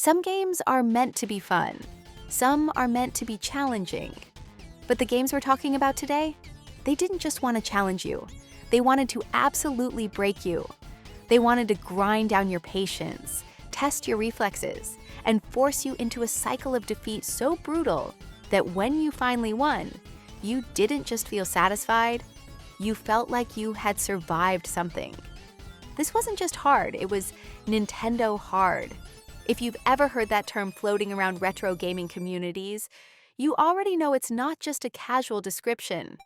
Some games are meant to be fun. Some are meant to be challenging. But the games we're talking about today, they didn't just want to challenge you. They wanted to absolutely break you. They wanted to grind down your patience, test your reflexes, and force you into a cycle of defeat so brutal that when you finally won, you didn't just feel satisfied, you felt like you had survived something. This wasn't just hard, it was Nintendo hard. If you've ever heard that term floating around retro gaming communities, you already know it's not just a casual description.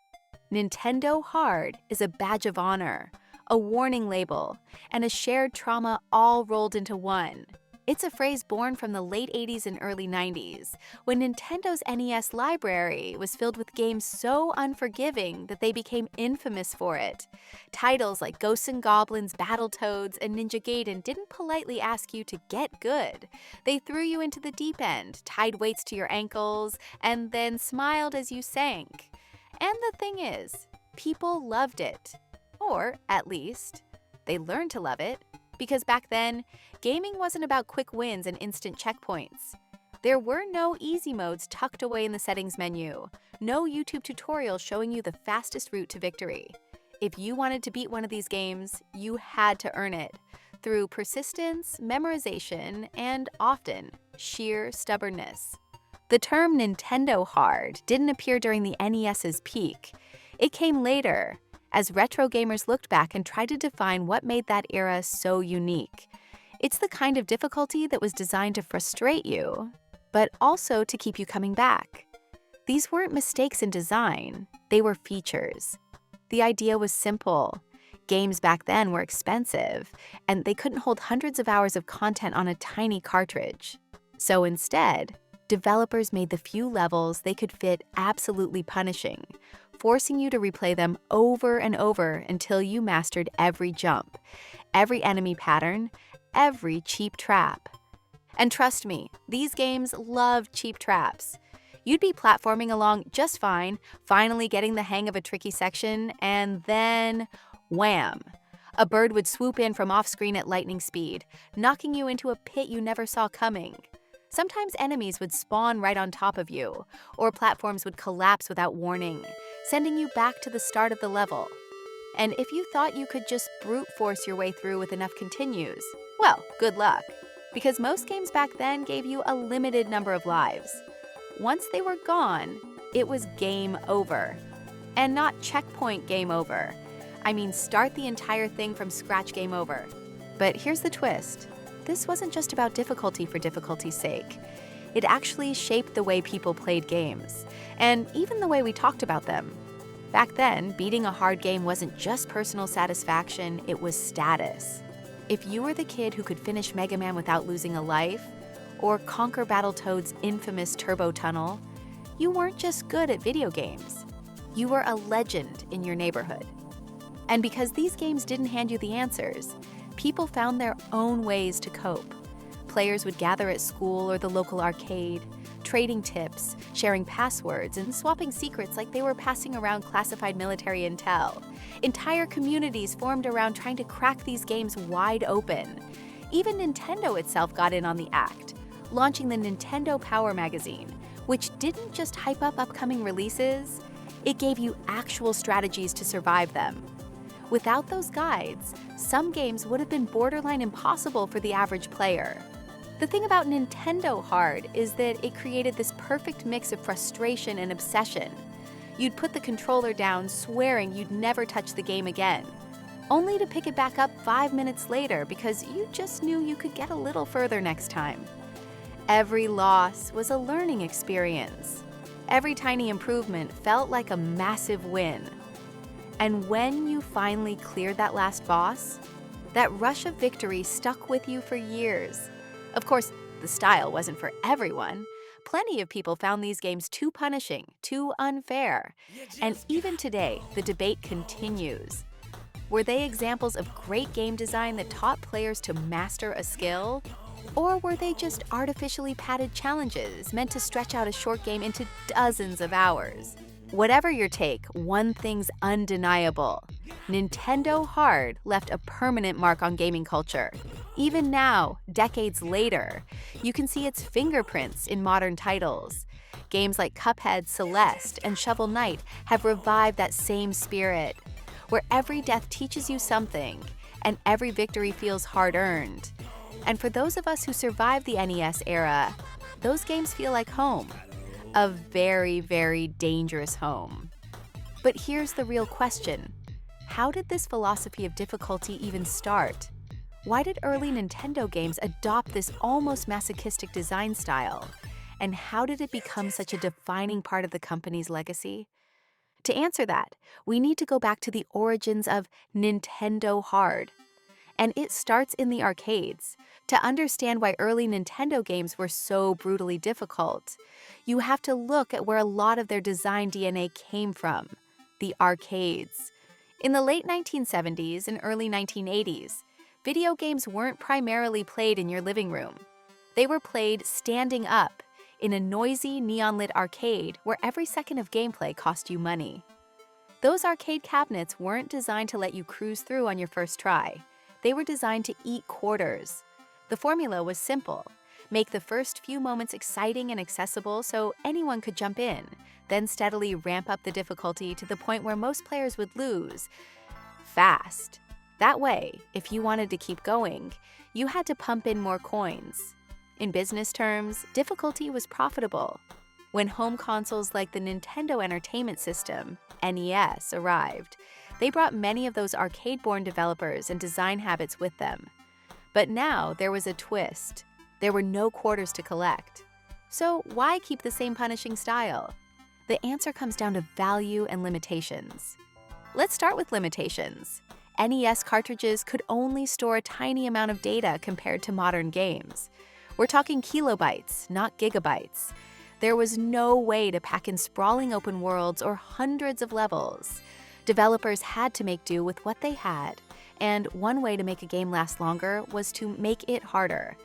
Nintendo hard is a badge of honor, a warning label, and a shared trauma all rolled into one. It's a phrase born from the late 80s and early 90s, when Nintendo's NES library was filled with games so unforgiving that they became infamous for it. Titles like Ghosts and Goblins, Battletoads, and Ninja Gaiden didn't politely ask you to get good. They threw you into the deep end, tied weights to your ankles, and then smiled as you sank. And the thing is, people loved it. Or, at least, they learned to love it. Because back then, gaming wasn't about quick wins and instant checkpoints. There were no easy modes tucked away in the settings menu, no YouTube tutorials showing you the fastest route to victory. If you wanted to beat one of these games, you had to earn it, through persistence, memorization, and often, sheer stubbornness. The term Nintendo hard didn't appear during the NES's peak. It came later, as retro gamers looked back and tried to define what made that era so unique. It's the kind of difficulty that was designed to frustrate you, but also to keep you coming back. These weren't mistakes in design, they were features. The idea was simple. Games back then were expensive, and they couldn't hold hundreds of hours of content on a tiny cartridge. So instead, developers made the few levels they could fit absolutely punishing, forcing you to replay them over and over until you mastered every jump, every enemy pattern, every cheap trap. And trust me, these games love cheap traps. You'd be platforming along just fine, finally getting the hang of a tricky section, and then wham! A bird would swoop in from off-screen at lightning speed, knocking you into a pit you never saw coming. Sometimes enemies would spawn right on top of you, or platforms would collapse without warning, sending you back to the start of the level. And if you thought you could just brute force your way through with enough continues, well, good luck, because most games back then gave you a limited number of lives. Once they were gone, it was game over. And not checkpoint game over. I mean, start the entire thing from scratch game over. But here's the twist. This wasn't just about difficulty for difficulty's sake. It actually shaped the way people played games, and even the way we talked about them. Back then, beating a hard game wasn't just personal satisfaction, it was status. If you were the kid who could finish Mega Man without losing a life, or conquer Battletoads' infamous turbo tunnel, you weren't just good at video games. You were a legend in your neighborhood. And because these games didn't hand you the answers, people found their own ways to cope. Players would gather at school or the local arcade, trading tips, sharing passwords, and swapping secrets like they were passing around classified military intel. Entire communities formed around trying to crack these games wide open. Even Nintendo itself got in on the act, launching the Nintendo Power magazine, which didn't just hype up upcoming releases, it gave you actual strategies to survive them. Without those guides, some games would have been borderline impossible for the average player. The thing about Nintendo hard is that it created this perfect mix of frustration and obsession. You'd put the controller down swearing you'd never touch the game again, only to pick it back up 5 minutes later because you just knew you could get a little further next time. Every loss was a learning experience. Every tiny improvement felt like a massive win. And when you finally cleared that last boss, that rush of victory stuck with you for years. Of course, the style wasn't for everyone. Plenty of people found these games too punishing, too unfair. And even today, the debate continues. Were they examples of great game design that taught players to master a skill? Or were they just artificially padded challenges meant to stretch out a short game into dozens of hours? Whatever your take, one thing's undeniable. Nintendo Hard left a permanent mark on gaming culture. Even now, decades later, you can see its fingerprints in modern titles. Games like Cuphead, Celeste, and Shovel Knight have revived that same spirit, where every death teaches you something, and every victory feels hard-earned. And for those of us who survived the NES era, those games feel like home. A very, very dangerous home. But here's the real question. How did this philosophy of difficulty even start? Why did early Nintendo games adopt this almost masochistic design style? And how did it become such a defining part of the company's legacy? To answer that, we need to go back to the origins of Nintendo Hard. And it starts in the arcades. To understand why early Nintendo games were so brutally difficult, you have to look at where a lot of their design DNA came from, the arcades. In the late 1970s and early 1980s, video games weren't primarily played in your living room. They were played standing up in a noisy, neon-lit arcade where every second of gameplay cost you money. Those arcade cabinets weren't designed to let you cruise through on your first try. They were designed to eat quarters. The formula was simple. Make the first few moments exciting and accessible so anyone could jump in, then steadily ramp up the difficulty to the point where most players would lose fast. That way, if you wanted to keep going, you had to pump in more coins. In business terms, difficulty was profitable. When home consoles like the Nintendo Entertainment System, NES, arrived, they brought many of those arcade-born developers and design habits with them. But now there was a twist. There were no quarters to collect. So why keep the same punishing style? The answer comes down to value and limitations. Let's start with limitations. NES cartridges could only store a tiny amount of data compared to modern games. We're talking kilobytes, not gigabytes. There was no way to pack in sprawling open worlds or hundreds of levels. Developers had to make do with what they had, and one way to make a game last longer was to make it harder.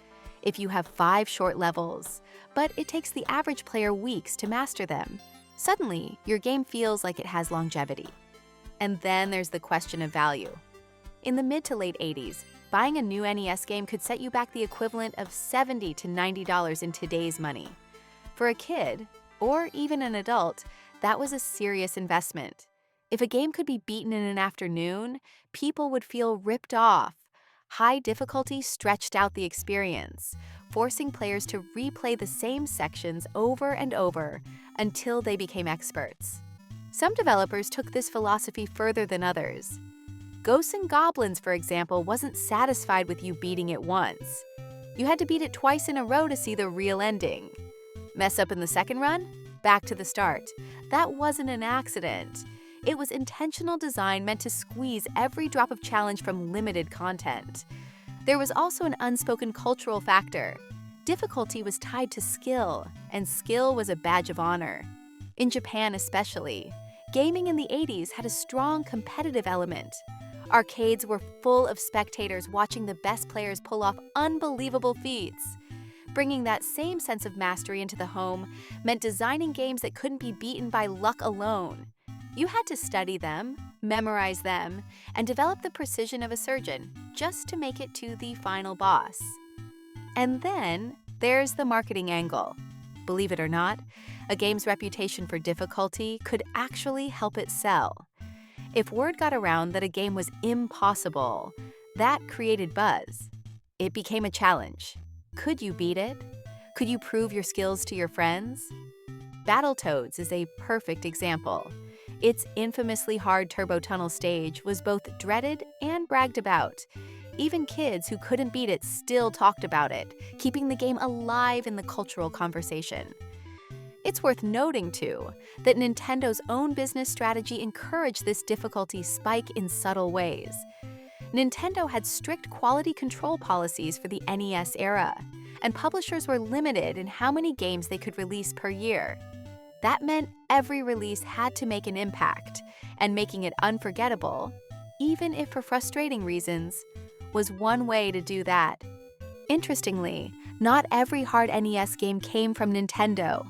If you have 5 short levels, but it takes the average player weeks to master them, suddenly your game feels like it has longevity. And then there's the question of value. In the mid to late 80s, buying a new NES game could set you back the equivalent of $70 to $90 in today's money. For a kid, or even an adult, that was a serious investment. If a game could be beaten in an afternoon, people would feel ripped off. High difficulty stretched out the experience, forcing players to replay the same sections over and over until they became experts. Some developers took this philosophy further than others. Ghosts and Goblins, for example, wasn't satisfied with you beating it once. You had to beat it twice in a row to see the real ending. Mess up in the second run? Back to the start. That wasn't an accident. It was intentional design meant to squeeze every drop of challenge from limited content. There was also an unspoken cultural factor. Difficulty was tied to skill, and skill was a badge of honor. In Japan especially, gaming in the 80s had a strong competitive element. Arcades were full of spectators watching the best players pull off unbelievable feats. Bringing that same sense of mastery into the home meant designing games that couldn't be beaten by luck alone. You had to study them, memorize them, and develop the precision of a surgeon just to make it to the final boss. And then there's the marketing angle. Believe it or not, a game's reputation for difficulty could actually help it sell. If word got around that a game was impossible, that created buzz. It became a challenge. Could you beat it? Could you prove your skills to your friends? Battletoads is a perfect example. Its infamously hard turbo tunnel stage was both dreaded and bragged about. Even kids who couldn't beat it still talked about it, keeping the game alive in the cultural conversation. It's worth noting, too, that Nintendo's own business strategy encouraged this difficulty spike in subtle ways. Nintendo had strict quality control policies for the NES era, and publishers were limited in how many games they could release per year. That meant every release had to make an impact, and making it unforgettable, even if for frustrating reasons, was one way to do that. Interestingly, not every hard NES game came from Nintendo.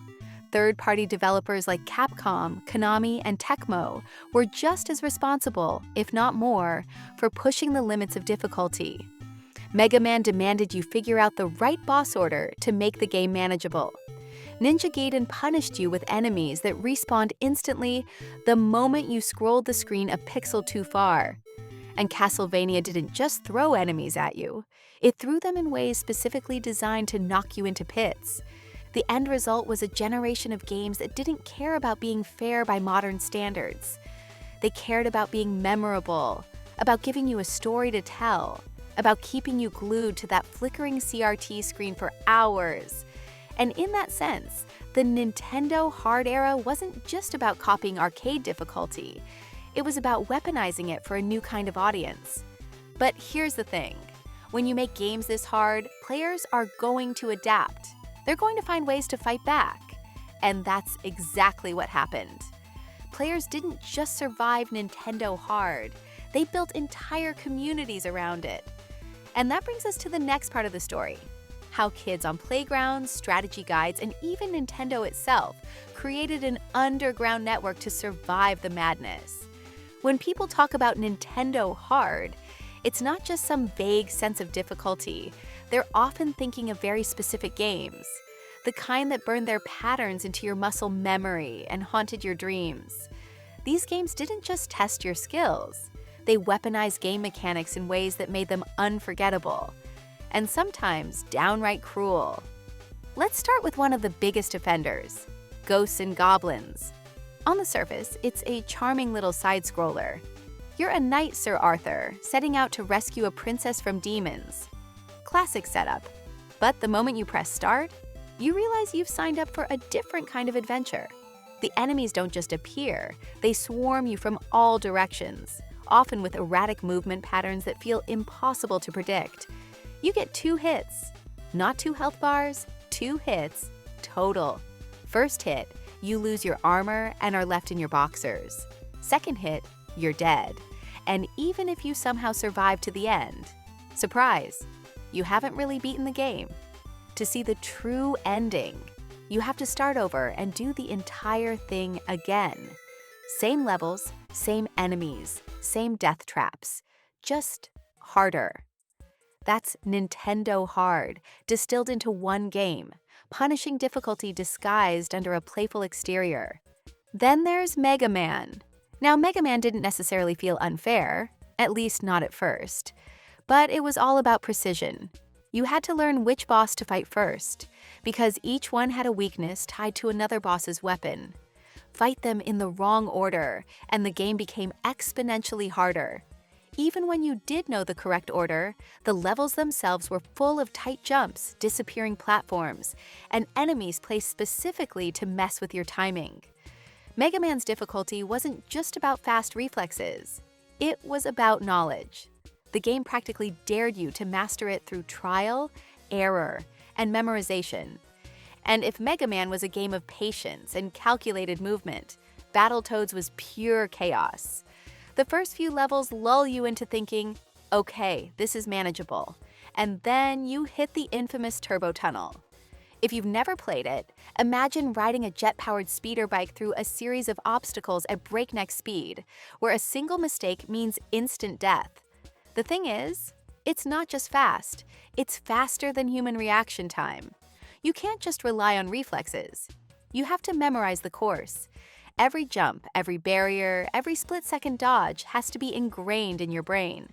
Third-party developers like Capcom, Konami, and Tecmo were just as responsible, if not more, for pushing the limits of difficulty. Mega Man demanded you figure out the right boss order to make the game manageable. Ninja Gaiden punished you with enemies that respawned instantly the moment you scrolled the screen a pixel too far. And Castlevania didn't just throw enemies at you, it threw them in ways specifically designed to knock you into pits. The end result was a generation of games that didn't care about being fair by modern standards. They cared about being memorable, about giving you a story to tell, about keeping you glued to that flickering CRT screen for hours. And in that sense, the Nintendo hard era wasn't just about copying arcade difficulty. It was about weaponizing it for a new kind of audience. But here's the thing. When you make games this hard, players are going to adapt. They're going to find ways to fight back. And that's exactly what happened. Players didn't just survive Nintendo hard. They built entire communities around it. And that brings us to the next part of the story. How kids on playgrounds, strategy guides, and even Nintendo itself created an underground network to survive the madness. When people talk about Nintendo hard, it's not just some vague sense of difficulty. They're often thinking of very specific games, the kind that burned their patterns into your muscle memory and haunted your dreams. These games didn't just test your skills. They weaponized game mechanics in ways that made them unforgettable, and sometimes downright cruel. Let's start with one of the biggest offenders, Ghosts and Goblins. On the surface, it's a charming little side-scroller. You're a knight, Sir Arthur, setting out to rescue a princess from demons. Classic setup. But the moment you press start, you realize you've signed up for a different kind of adventure. The enemies don't just appear, they swarm you from all directions, often with erratic movement patterns that feel impossible to predict. You get 2 hits. Not 2 health bars, 2 hits, total. First hit, you lose your armor and are left in your boxers. Second hit, you're dead. And even if you somehow survive to the end, surprise, you haven't really beaten the game. To see the true ending, you have to start over and do the entire thing again. Same levels, same enemies, same death traps, just harder. That's Nintendo hard, distilled into one game, punishing difficulty disguised under a playful exterior. Then there's Mega Man. Now, Mega Man didn't necessarily feel unfair, at least not at first, but it was all about precision. You had to learn which boss to fight first, because each one had a weakness tied to another boss's weapon. Fight them in the wrong order, and the game became exponentially harder. Even when you did know the correct order, the levels themselves were full of tight jumps, disappearing platforms, and enemies placed specifically to mess with your timing. Mega Man's difficulty wasn't just about fast reflexes. It was about knowledge. The game practically dared you to master it through trial, error, and memorization. And if Mega Man was a game of patience and calculated movement, Battletoads was pure chaos. The first few levels lull you into thinking, okay, this is manageable, and then you hit the infamous turbo tunnel. If you've never played it, imagine riding a jet-powered speeder bike through a series of obstacles at breakneck speed, where a single mistake means instant death. The thing is, it's not just fast, it's faster than human reaction time. You can't just rely on reflexes. You have to memorize the course. Every jump, every barrier, every split-second dodge has to be ingrained in your brain.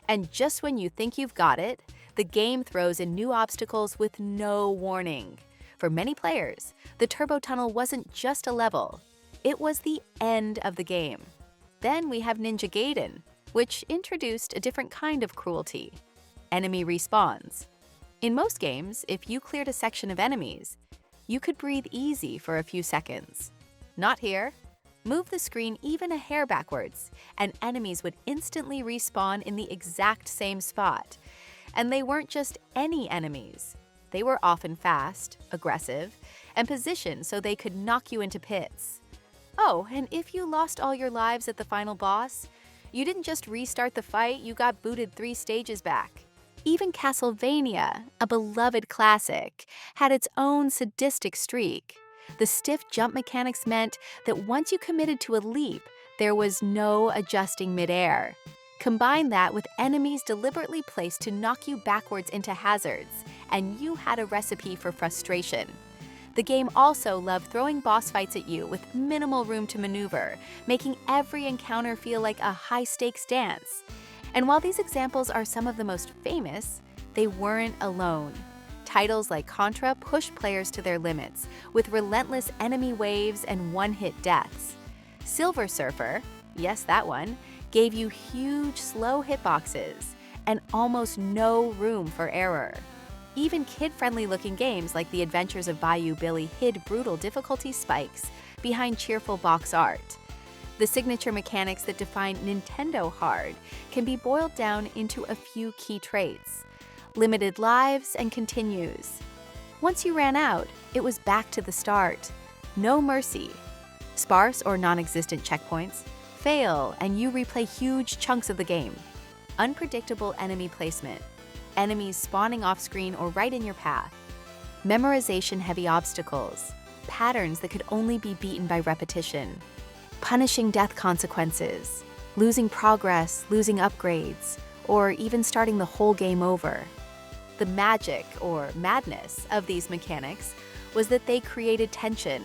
And just when you think you've got it, the game throws in new obstacles with no warning. For many players, the turbo tunnel wasn't just a level, it was the end of the game. Then we have Ninja Gaiden, which introduced a different kind of cruelty: enemy respawns. In most games, if you cleared a section of enemies, you could breathe easy for a few seconds. Not here. Move the screen even a hair backwards, and enemies would instantly respawn in the exact same spot. And they weren't just any enemies. They were often fast, aggressive, and positioned so they could knock you into pits. Oh, and if you lost all your lives at the final boss, you didn't just restart the fight, you got booted 3 stages back. Even Castlevania, a beloved classic, had its own sadistic streak. The stiff jump mechanics meant that once you committed to a leap, there was no adjusting midair. Combine that with enemies deliberately placed to knock you backwards into hazards, and you had a recipe for frustration. The game also loved throwing boss fights at you with minimal room to maneuver, making every encounter feel like a high-stakes dance. And while these examples are some of the most famous, they weren't alone. Titles like Contra pushed players to their limits, with relentless enemy waves and one-hit deaths. Silver Surfer, yes that one, gave you huge, slow hitboxes and almost no room for error. Even kid-friendly looking games like The Adventures of Bayou Billy hid brutal difficulty spikes behind cheerful box art. The signature mechanics that define Nintendo hard can be boiled down into a few key traits: limited lives and continues. Once you ran out, it was back to the start. No mercy. Sparse or non-existent checkpoints. Fail and you replay huge chunks of the game. Unpredictable enemy placement. Enemies spawning off-screen or right in your path. Memorization-heavy obstacles. Patterns that could only be beaten by repetition. Punishing death consequences. Losing progress, losing upgrades, or even starting the whole game over. The magic, or madness, of these mechanics was that they created tension.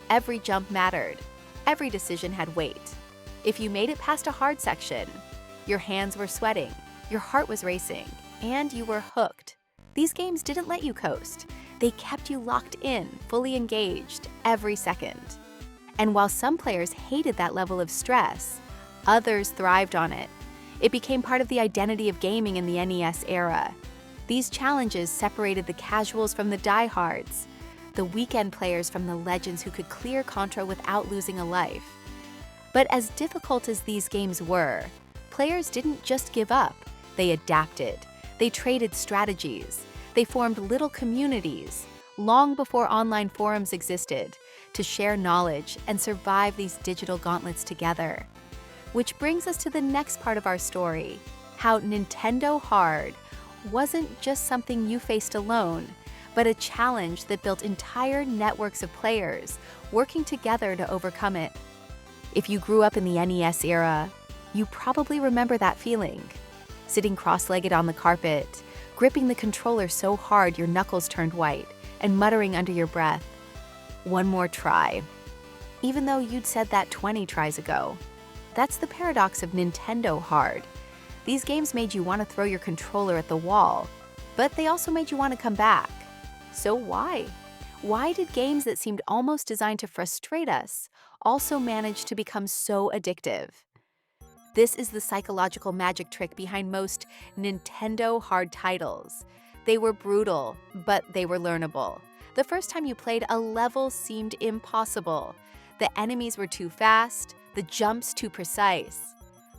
Every jump mattered. Every decision had weight. If you made it past a hard section, your hands were sweating, your heart was racing, and you were hooked. These games didn't let you coast. They kept you locked in, fully engaged, every second. And while some players hated that level of stress, others thrived on it. It became part of the identity of gaming in the NES era. These challenges separated the casuals from the diehards, the weekend players from the legends who could clear Contra without losing a life. But as difficult as these games were, players didn't just give up. They adapted. They traded strategies. They formed little communities, long before online forums existed, to share knowledge and survive these digital gauntlets together. Which brings us to the next part of our story, how Nintendo Hard wasn't just something you faced alone, but a challenge that built entire networks of players working together to overcome it. If you grew up in the NES era, you probably remember that feeling. Sitting cross-legged on the carpet, gripping the controller so hard your knuckles turned white, and muttering under your breath, "One more try," even though you'd said that 20 tries ago. That's the paradox of Nintendo Hard. These games made you want to throw your controller at the wall, but they also made you want to come back. So why? Why did games that seemed almost designed to frustrate us also manage to become so addictive? This is the psychological magic trick behind most Nintendo Hard titles. They were brutal, but they were learnable. The first time you played, a level seemed impossible. The enemies were too fast, the jumps too precise.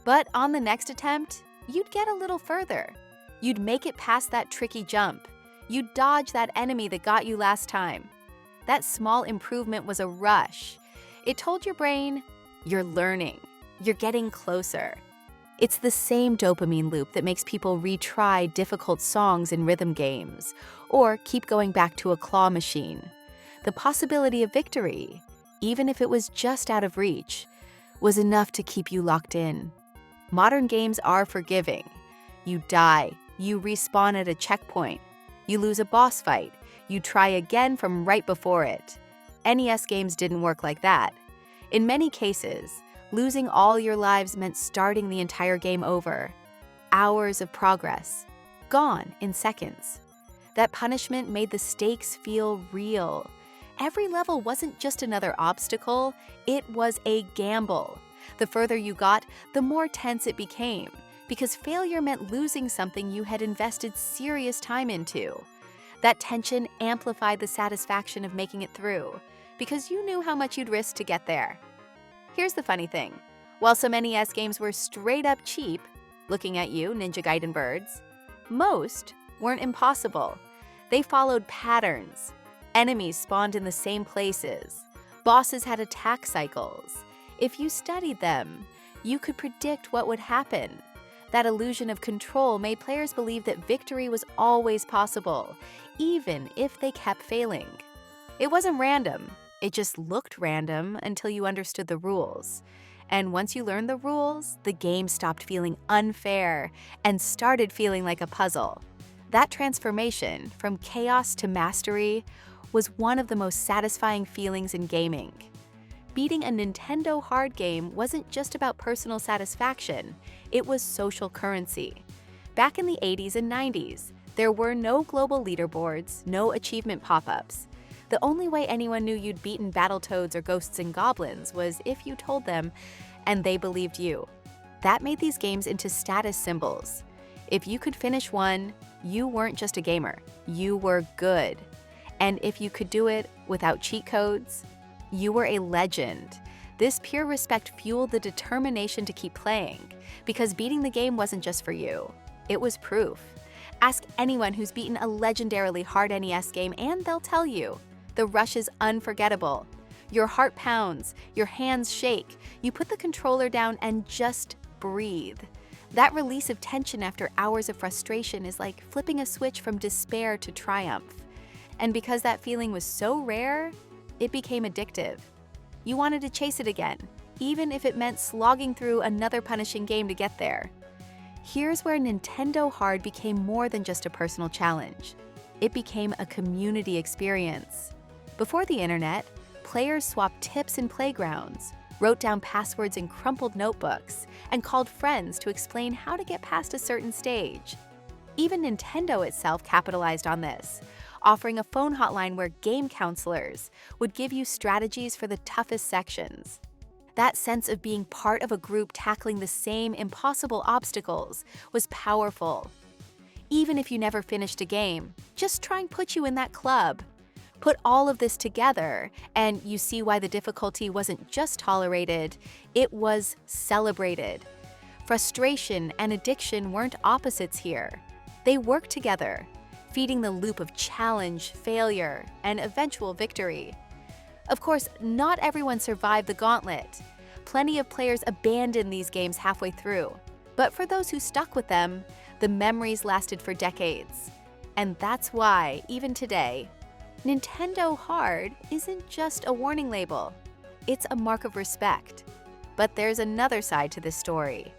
But on the next attempt, you'd get a little further. You'd make it past that tricky jump. You'd dodge that enemy that got you last time. That small improvement was a rush. It told your brain, you're learning, you're getting closer. It's the same dopamine loop that makes people retry difficult songs in rhythm games, or keep going back to a claw machine. The possibility of victory, even if it was just out of reach, was enough to keep you locked in. Modern games are forgiving. You die, you respawn at a checkpoint, you lose a boss fight, you try again from right before it. NES games didn't work like that. In many cases, losing all your lives meant starting the entire game over. Hours of progress, gone in seconds. That punishment made the stakes feel real. Every level wasn't just another obstacle, it was a gamble. The further you got, the more tense it became, because failure meant losing something you had invested serious time into. That tension amplified the satisfaction of making it through, because you knew how much you'd risk to get there. Here's the funny thing. While some NES games were straight up cheap, looking at you, Ninja Gaiden birds, most weren't impossible. They followed patterns. Enemies spawned in the same places. Bosses had attack cycles. If you studied them, you could predict what would happen. That illusion of control made players believe that victory was always possible, even if they kept failing. It wasn't random. It just looked random until you understood the rules. And once you learned the rules, the game stopped feeling unfair and started feeling like a puzzle. That transformation from chaos to mastery was one of the most satisfying feelings in gaming. Beating a Nintendo hard game wasn't just about personal satisfaction, it was social currency. Back in the 80s and 90s, there were no global leaderboards, no achievement pop-ups. The only way anyone knew you'd beaten Battletoads or Ghosts and Goblins was if you told them, and they believed you. That made these games into status symbols. If you could finish one, you weren't just a gamer, you were good. And if you could do it without cheat codes, you were a legend. This pure respect fueled the determination to keep playing, because beating the game wasn't just for you, it was proof. Ask anyone who's beaten a legendarily hard NES game and they'll tell you, the rush is unforgettable. Your heart pounds, your hands shake, you put the controller down and just breathe. That release of tension after hours of frustration is like flipping a switch from despair to triumph. And because that feeling was so rare, it became addictive. You wanted to chase it again, even if it meant slogging through another punishing game to get there. Here's where Nintendo Hard became more than just a personal challenge. It became a community experience. Before the internet, players swapped tips in playgrounds, wrote down passwords in crumpled notebooks, and called friends to explain how to get past a certain stage. Even Nintendo itself capitalized on this, offering a phone hotline where game counselors would give you strategies for the toughest sections. That sense of being part of a group tackling the same impossible obstacles was powerful. Even if you never finished a game, just try and put you in that club. Put all of this together, and you see why the difficulty wasn't just tolerated, it was celebrated. Frustration and addiction weren't opposites here. They worked together, feeding the loop of challenge, failure, and eventual victory. Of course, not everyone survived the gauntlet. Plenty of players abandoned these games halfway through. But for those who stuck with them, the memories lasted for decades. And that's why, even today, Nintendo Hard isn't just a warning label. It's a mark of respect. But there's another side to this story.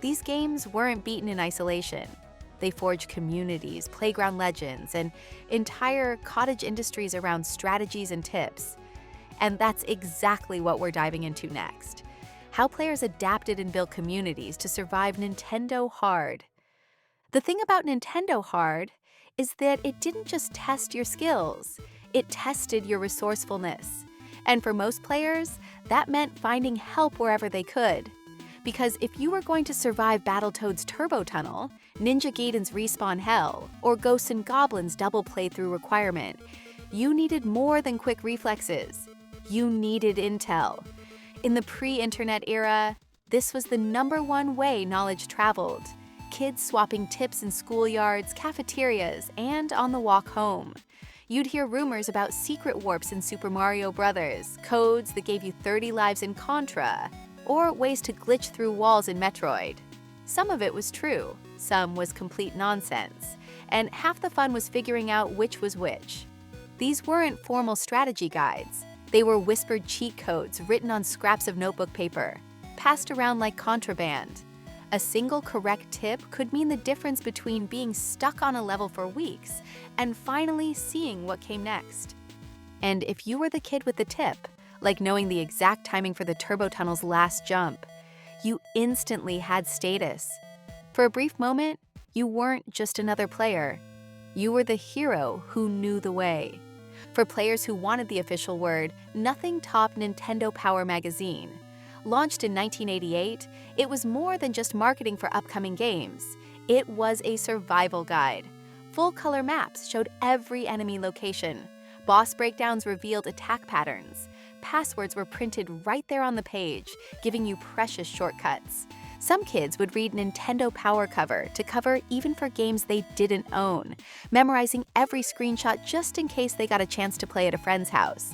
These games weren't beaten in isolation. They forged communities, playground legends, and entire cottage industries around strategies and tips. And that's exactly what we're diving into next. How players adapted and built communities to survive Nintendo Hard. The thing about Nintendo Hard is that it didn't just test your skills, it tested your resourcefulness. And for most players, that meant finding help wherever they could. Because if you were going to survive Battletoads' Turbo Tunnel, Ninja Gaiden's Respawn Hell, or Ghosts and Goblins' double playthrough requirement, you needed more than quick reflexes. You needed intel. In the pre-internet era, this was the #1 way knowledge traveled. Kids swapping tips in schoolyards, cafeterias, and on the walk home. You'd hear rumors about secret warps in Super Mario Bros., codes that gave you 30 lives in Contra, or ways to glitch through walls in Metroid. Some of it was true, some was complete nonsense, and half the fun was figuring out which was which. These weren't formal strategy guides. They were whispered cheat codes written on scraps of notebook paper, passed around like contraband. A single correct tip could mean the difference between being stuck on a level for weeks and finally seeing what came next. And if you were the kid with the tip, like knowing the exact timing for the Turbo Tunnel's last jump, you instantly had status. For a brief moment, you weren't just another player. You were the hero who knew the way. For players who wanted the official word, nothing topped Nintendo Power Magazine. Launched in 1988, it was more than just marketing for upcoming games. It was a survival guide. Full-color maps showed every enemy location. Boss breakdowns revealed attack patterns. Passwords were printed right there on the page, giving you precious shortcuts. Some kids would read Nintendo Power Cover to cover even for games they didn't own, memorizing every screenshot just in case they got a chance to play at a friend's house.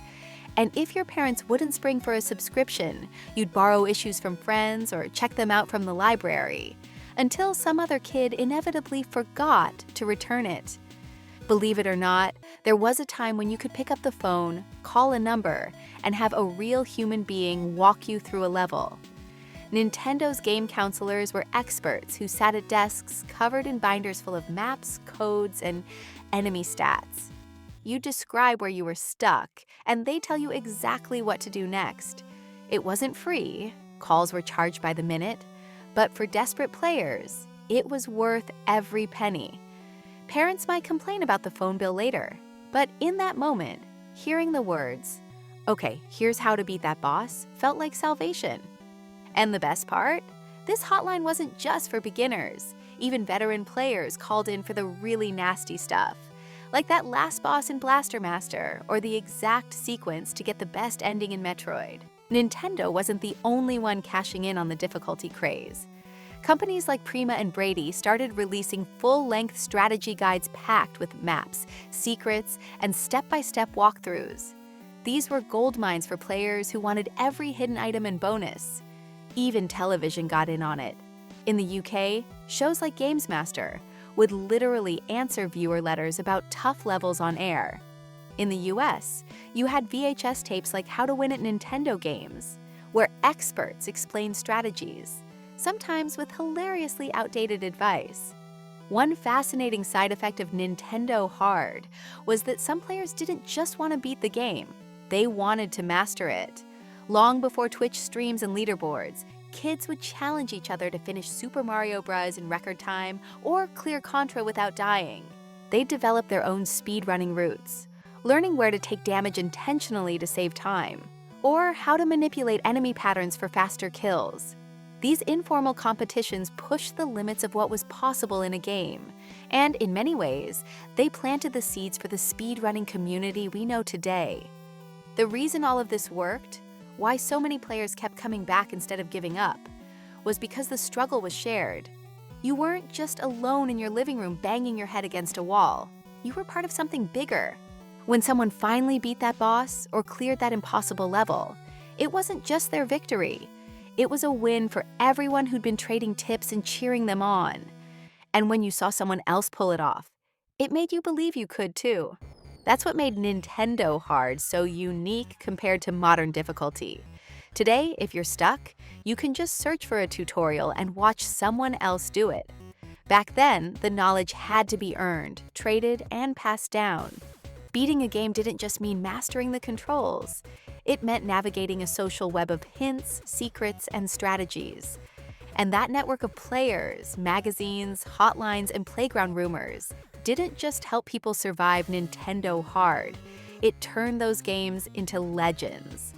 And if your parents wouldn't spring for a subscription, you'd borrow issues from friends or check them out from the library, until some other kid inevitably forgot to return it. Believe it or not, There was a time when you could pick up the phone, call a number, and have a real human being walk you through a level. Nintendo's game counselors were experts who sat at desks covered in binders full of maps, codes, and enemy stats. You describe where you were stuck, and they tell you exactly what to do next. It wasn't free, calls were charged by the minute, but for desperate players, it was worth every penny. Parents might complain about the phone bill later, but in that moment, hearing the words, "Okay, here's how to beat that boss," felt like salvation. And the best part? This hotline wasn't just for beginners. Even veteran players called in for the really nasty stuff, like that last boss in Blaster Master or the exact sequence to get the best ending in Metroid. Nintendo wasn't the only one cashing in on the difficulty craze. Companies like Prima and Brady started releasing full-length strategy guides packed with maps, secrets, and step-by-step walkthroughs. These were gold mines for players who wanted every hidden item and bonus. Even television got in on it. In the UK, shows like Games Master would literally answer viewer letters about tough levels on air. In the US, you had VHS tapes like How to Win at Nintendo Games, where experts explained strategies, sometimes with hilariously outdated advice. One fascinating side effect of Nintendo Hard was that some players didn't just want to beat the game, they wanted to master it. Long before Twitch streams and leaderboards, kids would challenge each other to finish Super Mario Bros. In record time or clear Contra without dying. They'd develop their own speedrunning routes, learning where to take damage intentionally to save time, or how to manipulate enemy patterns for faster kills. These informal competitions pushed the limits of what was possible in a game, and in many ways, they planted the seeds for the speedrunning community we know today. The reason all of this worked, why so many players kept coming back instead of giving up, was because the struggle was shared. You weren't just alone in your living room banging your head against a wall. You were part of something bigger. When someone finally beat that boss or cleared that impossible level, it wasn't just their victory. It was a win for everyone who'd been trading tips and cheering them on. And when you saw someone else pull it off, it made you believe you could too. That's what made Nintendo Hard so unique compared to modern difficulty. Today, if you're stuck, you can just search for a tutorial and watch someone else do it. Back then, the knowledge had to be earned, traded, and passed down. Beating a game didn't just mean mastering the controls. It meant navigating a social web of hints, secrets, and strategies. And that network of players, magazines, hotlines, and playground rumors didn't just help people survive Nintendo Hard. It turned those games into legends.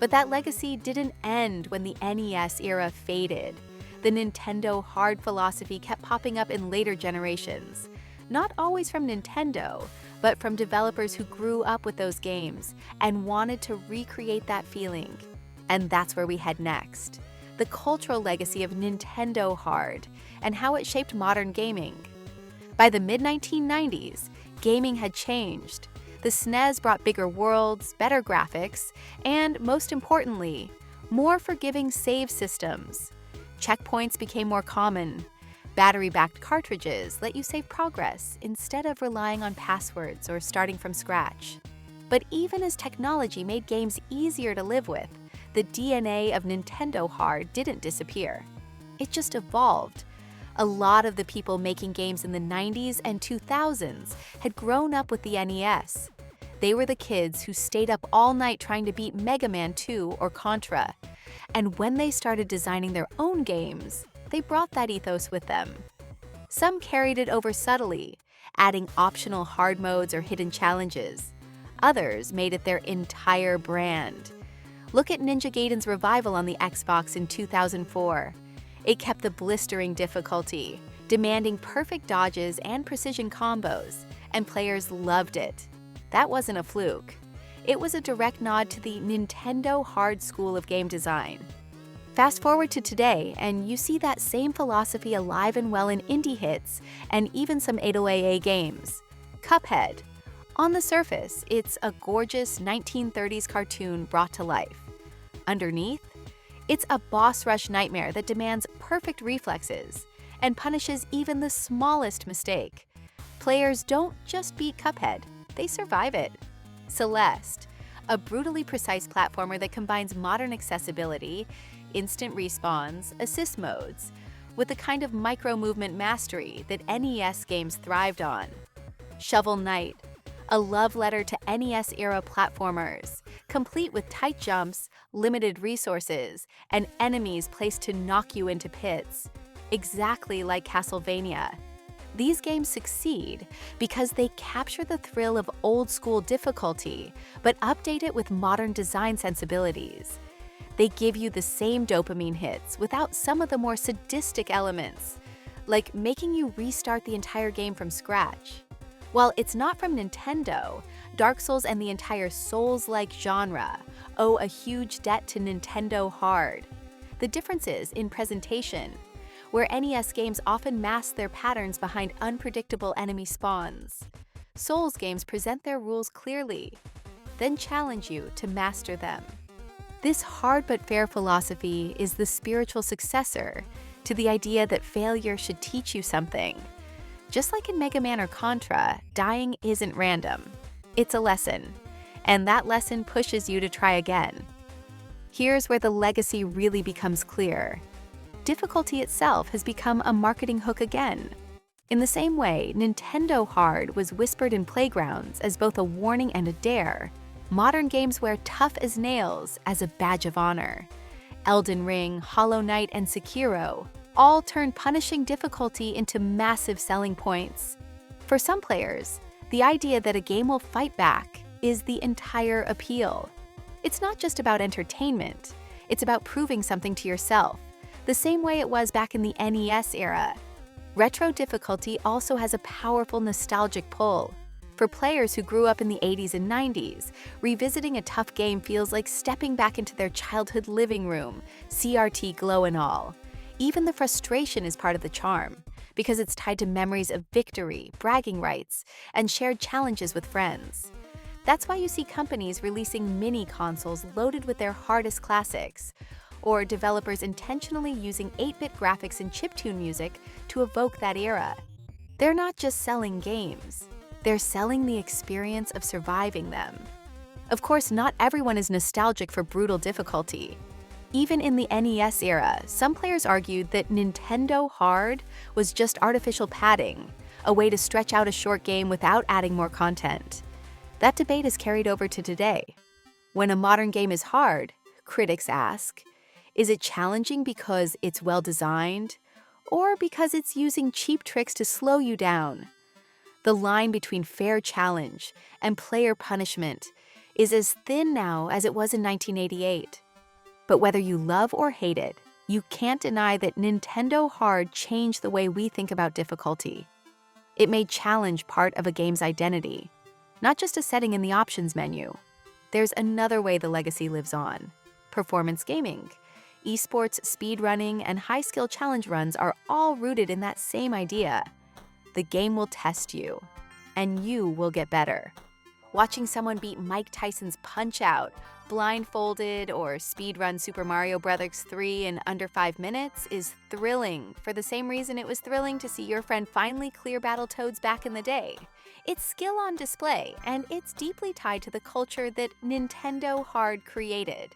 But that legacy didn't end when the NES era faded. The Nintendo Hard philosophy kept popping up in later generations. Not always from Nintendo, but from developers who grew up with those games and wanted to recreate that feeling. And that's where we head next. The cultural legacy of Nintendo Hard and how it shaped modern gaming. By the mid-1990s, gaming had changed. The SNES brought bigger worlds, better graphics, and most importantly, more forgiving save systems. Checkpoints became more common. Battery-backed cartridges let you save progress instead of relying on passwords or starting from scratch. But even as technology made games easier to live with, the DNA of Nintendo Hard didn't disappear. It just evolved. A lot of the people making games in the 90s and 2000s had grown up with the NES. They were the kids who stayed up all night trying to beat Mega Man 2 or Contra. And when they started designing their own games, they brought that ethos with them. Some carried it over subtly, adding optional hard modes or hidden challenges. Others made it their entire brand. Look at Ninja Gaiden's revival on the Xbox in 2004. It kept the blistering difficulty, demanding perfect dodges and precision combos, and players loved it. That wasn't a fluke. It was a direct nod to the Nintendo Hard school of game design. Fast forward to today, and you see that same philosophy alive and well in indie hits and even some 808A games. Cuphead. On the surface, it's a gorgeous 1930s cartoon brought to life. Underneath, it's a boss rush nightmare that demands perfect reflexes and punishes even the smallest mistake. Players don't just beat Cuphead, they survive it. Celeste, a brutally precise platformer that combines modern accessibility, instant respawns, assist modes, with the kind of micro-movement mastery that NES games thrived on. Shovel Knight, a love letter to NES-era platformers, complete with tight jumps, limited resources, and enemies placed to knock you into pits, exactly like Castlevania. These games succeed because they capture the thrill of old-school difficulty, but update it with modern design sensibilities. They give you the same dopamine hits without some of the more sadistic elements, like making you restart the entire game from scratch. While it's not from Nintendo, Dark Souls and the entire Souls-like genre owe a huge debt to Nintendo Hard. The difference is in presentation, where NES games often mask their patterns behind unpredictable enemy spawns. Souls games present their rules clearly, then challenge you to master them. This hard but fair philosophy is the spiritual successor to the idea that failure should teach you something. Just like in Mega Man or Contra, dying isn't random. It's a lesson, and that lesson pushes you to try again. Here's where the legacy really becomes clear. Difficulty itself has become a marketing hook again. In the same way, Nintendo Hard was whispered in playgrounds as both a warning and a dare, modern games wear tough as nails as a badge of honor. Elden Ring, Hollow Knight, and Sekiro all turn punishing difficulty into massive selling points. For some players, the idea that a game will fight back is the entire appeal. It's not just about entertainment, it's about proving something to yourself, the same way it was back in the NES era. Retro difficulty also has a powerful nostalgic pull. For players who grew up in the 80s and 90s, revisiting a tough game feels like stepping back into their childhood living room, CRT glow and all. Even the frustration is part of the charm, because it's tied to memories of victory, bragging rights, and shared challenges with friends. That's why you see companies releasing mini consoles loaded with their hardest classics, or developers intentionally using 8-bit graphics and chiptune music to evoke that era. They're not just selling games, they're selling the experience of surviving them. Of course, not everyone is nostalgic for brutal difficulty. Even in the NES era, some players argued that Nintendo Hard was just artificial padding, a way to stretch out a short game without adding more content. That debate is carried over to today. When a modern game is hard, critics ask, is it challenging because it's well-designed, or because it's using cheap tricks to slow you down? The line between fair challenge and player punishment is as thin now as it was in 1988. But whether you love or hate it, you can't deny that Nintendo Hard changed the way we think about difficulty. It made challenge part of a game's identity, not just a setting in the options menu. There's another way the legacy lives on: performance gaming. Esports, speedrunning, and high-skill challenge runs are all rooted in that same idea. The game will test you, and you will get better. Watching someone beat Mike Tyson's Punch-Out, blindfolded, or speedrun Super Mario Bros. 3 in under 5 minutes is thrilling for the same reason it was thrilling to see your friend finally clear Battletoads back in the day. It's skill on display, and it's deeply tied to the culture that Nintendo Hard created.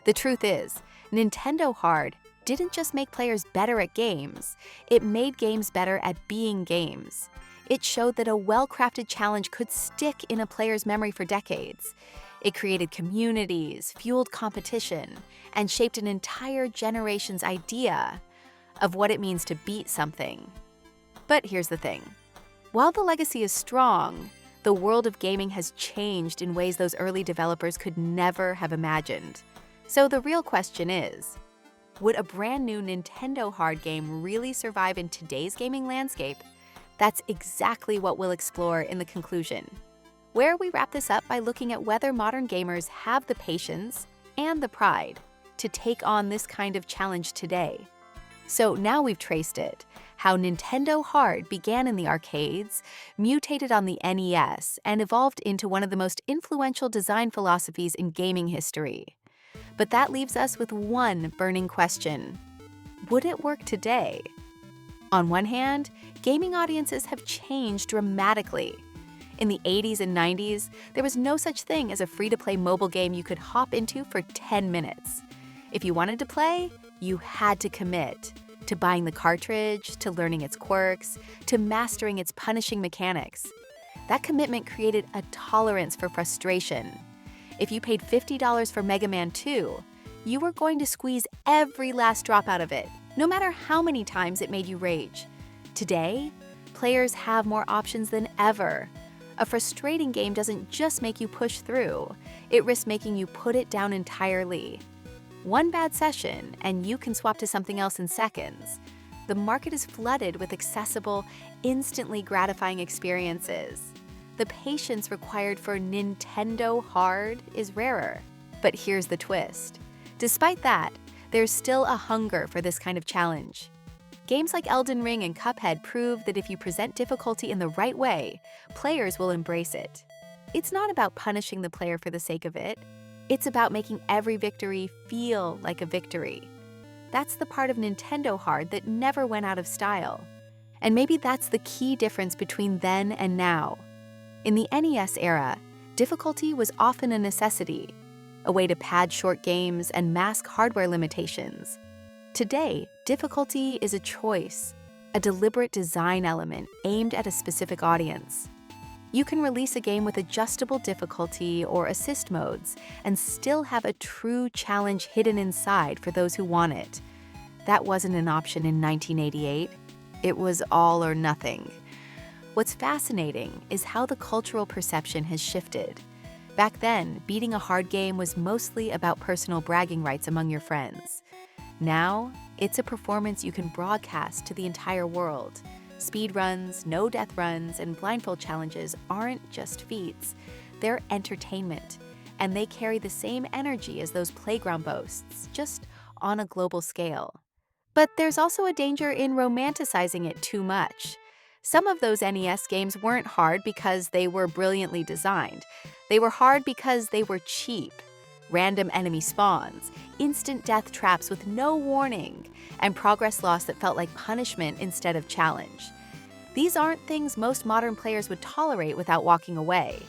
The truth is, Nintendo Hard didn't just make players better at games, it made games better at being games. It showed that a well-crafted challenge could stick in a player's memory for decades. It created communities, fueled competition, and shaped an entire generation's idea of what it means to beat something. But here's the thing. While the legacy is strong, the world of gaming has changed in ways those early developers could never have imagined. So the real question is, would a brand new Nintendo Hard game really survive in today's gaming landscape? That's exactly what we'll explore in the conclusion, where we wrap this up by looking at whether modern gamers have the patience and the pride to take on this kind of challenge today. So now we've traced it, how Nintendo Hard began in the arcades, mutated on the NES, and evolved into one of the most influential design philosophies in gaming history. But that leaves us with one burning question. Would it work today? On one hand, gaming audiences have changed dramatically. In the 80s and 90s, there was no such thing as a free-to-play mobile game you could hop into for 10 minutes. If you wanted to play, you had to commit to buying the cartridge, to learning its quirks, to mastering its punishing mechanics. That commitment created a tolerance for frustration. If you paid $50 for Mega Man 2, you were going to squeeze every last drop out of it, no matter how many times it made you rage. Today, players have more options than ever. A frustrating game doesn't just make you push through, it risks making you put it down entirely. One bad session, and you can swap to something else in seconds. The market is flooded with accessible, instantly gratifying experiences. The patience required for Nintendo Hard is rarer. But here's the twist. Despite that, there's still a hunger for this kind of challenge. Games like Elden Ring and Cuphead prove that if you present difficulty in the right way, players will embrace it. It's not about punishing the player for the sake of it. It's about making every victory feel like a victory. That's the part of Nintendo Hard that never went out of style. And maybe that's the key difference between then and now. In the NES era, difficulty was often a necessity, a way to pad short games and mask hardware limitations. Today, difficulty is a choice, a deliberate design element aimed at a specific audience. You can release a game with adjustable difficulty or assist modes and still have a true challenge hidden inside for those who want it. That wasn't an option in 1988. It was all or nothing. What's fascinating is how the cultural perception has shifted. Back then, beating a hard game was mostly about personal bragging rights among your friends. Now, it's a performance you can broadcast to the entire world. Speedruns, no-death runs, and blindfold challenges aren't just feats. They're entertainment, and they carry the same energy as those playground boasts, just on a global scale. But there's also a danger in romanticizing it too much. Some of those NES games weren't hard because they were brilliantly designed. They were hard because they were cheap. Random enemy spawns, instant death traps with no warning, and progress loss that felt like punishment instead of challenge. These aren't things most modern players would tolerate without walking away.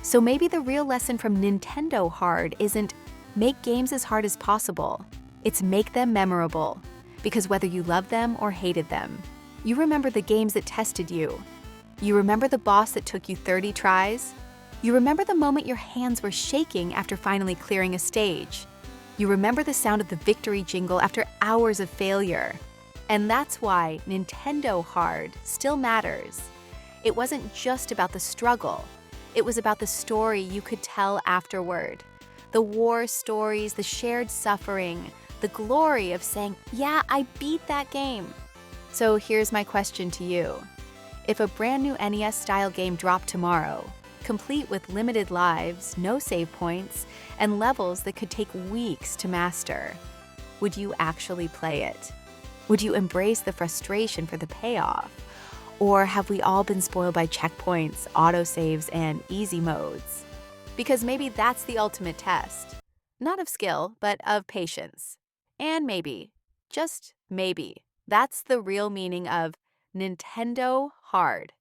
So maybe the real lesson from Nintendo Hard isn't make games as hard as possible. It's make them memorable. Because whether you loved them or hated them, you remember the games that tested you. You remember the boss that took you 30 tries. You remember the moment your hands were shaking after finally clearing a stage. You remember the sound of the victory jingle after hours of failure. And that's why Nintendo Hard still matters. It wasn't just about the struggle. It was about the story you could tell afterward. The war stories, the shared suffering, the glory of saying, yeah, I beat that game. So here's my question to you. If a brand new NES-style game dropped tomorrow, complete with limited lives, no save points, and levels that could take weeks to master, would you actually play it? Would you embrace the frustration for the payoff? Or have we all been spoiled by checkpoints, autosaves, and easy modes? Because maybe that's the ultimate test. Not of skill, but of patience. And maybe, just maybe, that's the real meaning of Nintendo Hard.